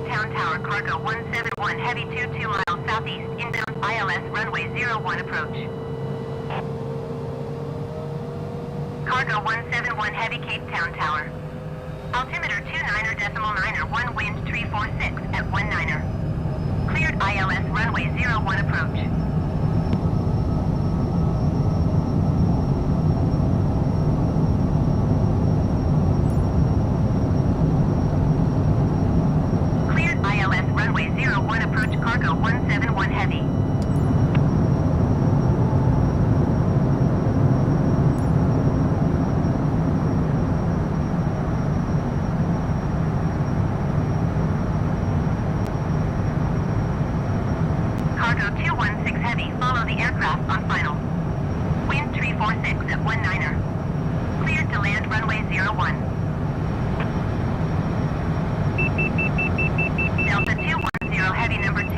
Town Tower, cargo 171 Heavy 22 miles southeast, inbound ILS runway 01 approach. Cargo 171 Heavy Cape Town Tower. Altimeter 29.91, wind 346 at 19er. Cleared ILS runway 01 approach. Runway 01 approach, cargo 171 Heavy. Cargo 216 Heavy, follow the aircraft on final. Wind 346 at 19er. Cleared to land runway 01. Delta 210 Heavy number 2.